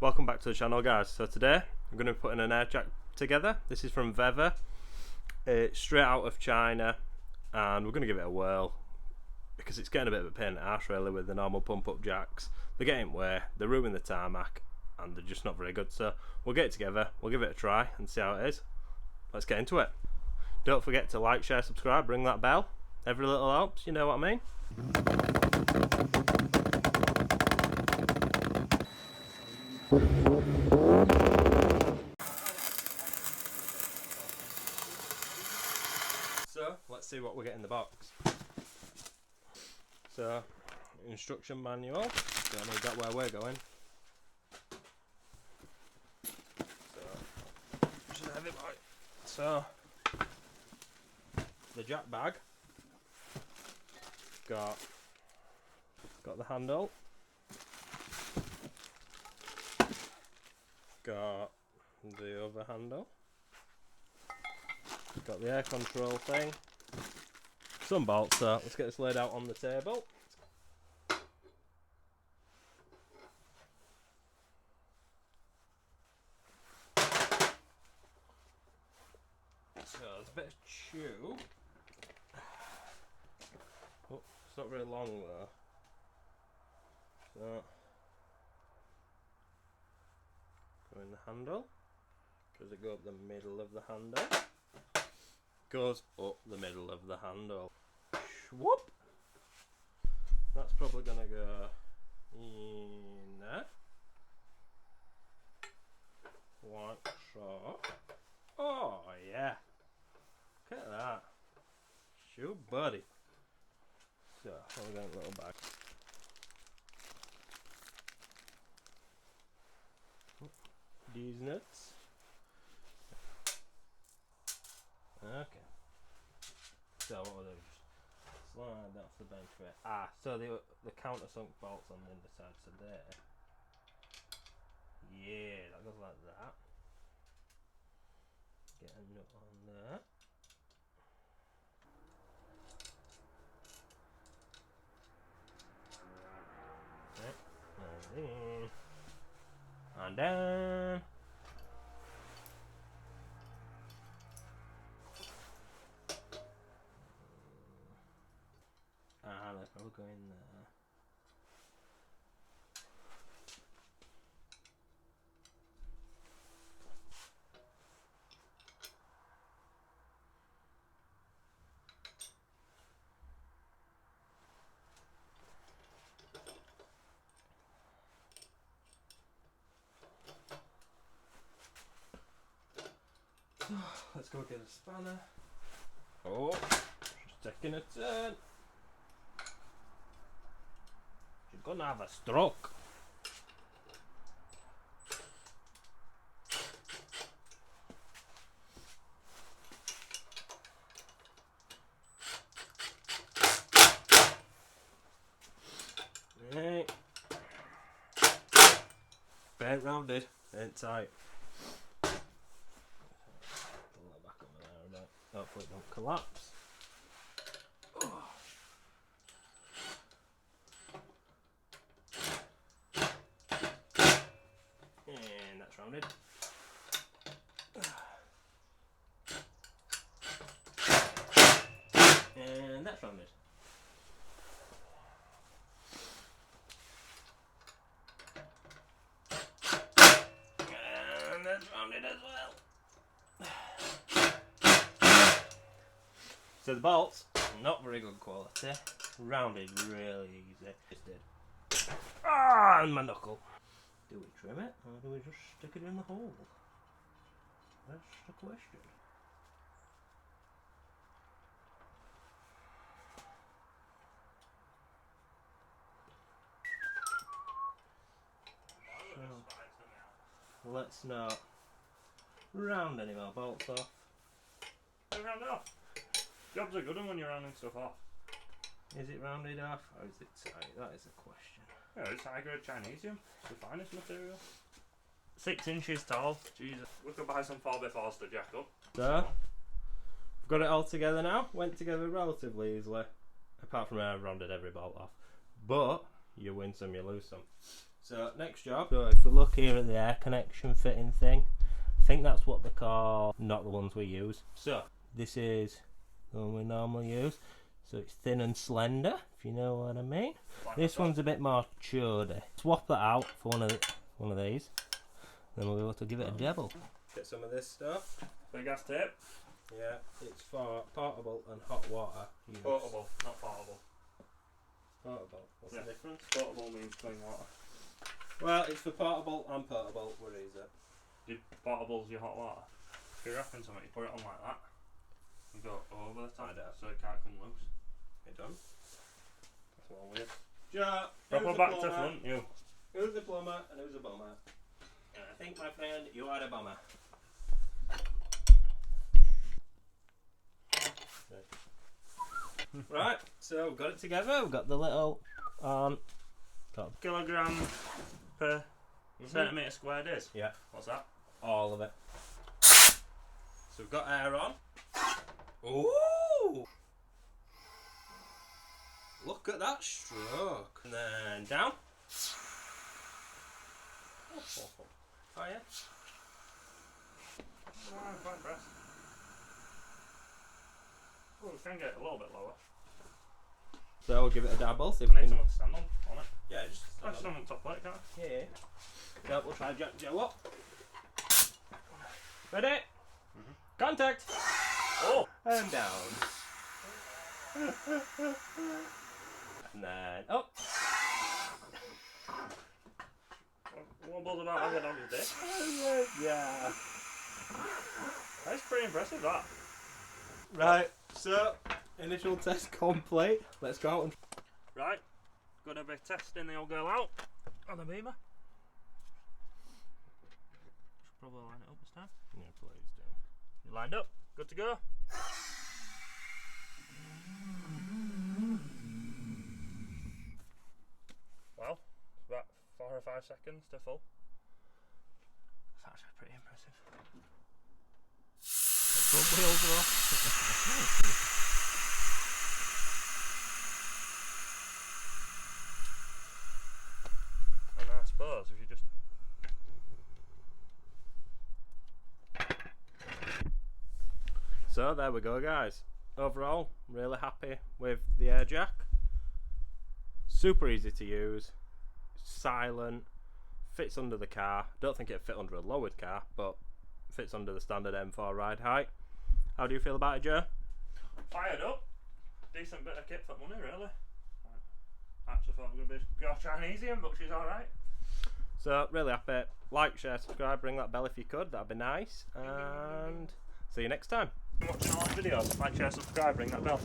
Welcome back to the channel, guys. So today I'm going to be putting an air jack together. This is from Vevor. It's straight out of China and we're going to give it a whirl because it's getting a bit of a pain in the arse really with the normal pump up jacks. They're getting wear, they're ruining the tarmac and they're just not very good. So we'll get it together, we'll give it a try and see how it is. Let's get into it. Don't forget to like, share, subscribe, ring that bell. Every little helps, you know what I mean? So let's see what we get in the box. So instruction manual, don't need that where we're going. So just a heavy boy. So the jack bag got the handle, got the other handle, got the air control thing, some bolts. So let's get this laid out on the table. So there's a bit of tube. Oh, it's not very long though. So go in the handle. Does it go up the middle of the handle? Goes up the middle of the handle. Whoop! That's probably gonna go in there. Like so. Oh yeah. Look at that. Shoot buddy. So we're going a little bag. These nuts. Okay. So what we'll do is just slide that off the bench for it. So the countersunk bolts on the underside, so there. Yeah, that goes like that. Get a nut on there. Okay. And down. Let's probably go in there. So, let's go get a spanner. Oh, she's taking a turn. She's gonna have a stroke. Right. Bent rounded, ain't tight. Pull that back over there a bit. Hopefully it don't collapse. Oh. And that's rounded. And that's rounded. And that's rounded as well. So the bolts, not very good quality. Rounded really easy. Just did. And my knuckle. Do we trim it or do we just stick it in the hole? That's the question. So, let's not round any more bolts off. Round it off. Job's a good one when you're rounding stuff off. Is it rounded off or is it tight? That is a question. Yeah, it's high grade Chinesium. It's the finest material. 6 inches tall. Jesus. We could buy some 4x4s to jack up. So, we've got it all together now. Went together relatively easily. Apart from I rounded every bolt off. But you win some, you lose some. So next job. So if we look here at the air connection fitting thing, I think that's what they call, not the ones we use. So this is the one we normally use. So it's thin and slender, if you know what I mean. Like This that. one's a bit more chody. Swap that out for one of these. Then we'll be able to give it a dabble. Get some of this stuff. Big ass tape. Yeah, it's for portable and hot water use. Portable, not portable. Portable. What's the difference? Portable means clean water. Well, it's for portable and portable. Where is it? Portable's your hot water. If you're wrapping something, you put it on like that. And go over the top so it can't come loose. You done? That's all weird. Joe, Proper back to front, you. Who's the plumber and who's the bummer? And I think, my friend, you are the bummer. Right, so we've got it together. We've got the little Kilogram per centimetre squared is? Yeah. What's that? All of it. So we've got air on. Ooh! Look at that stroke. And then down. Fire. I'm quite impressed. Oh, we can get it a little bit lower. So we'll give it a dabble. See if I we need can. someone to stand on it. Yeah, just. I just stand on top plate, can't I? Yeah. So we'll try Jack Joe up. Ready? Contact. Oh! And down. And then up. What buzz about having on his dick? Yeah. That's pretty impressive, that. Right. So initial test complete. Let's go out and. Right, gonna be testing the old girl out on the beamer. Should probably line it up this time. Yeah, please do. You lined up? Good to go? Well, it's about 4 or 5 seconds to full. That's actually pretty impressive. And I suppose if you just So there we go, guys. Overall, really happy with the air jack. Super easy to use, silent, fits under the car. Don't think it'd fit under a lowered car, but fits under the standard M4 ride height. How do you feel about it, Joe? fired up, decent bit of kit for money, really. Actually thought it was going to be pure Chinesian, but she's alright. So really happy. Like, share, subscribe, ring that bell if you could. That'd be nice. And see you next time. Watching all the videos, like, share, subscribe, ring that bell.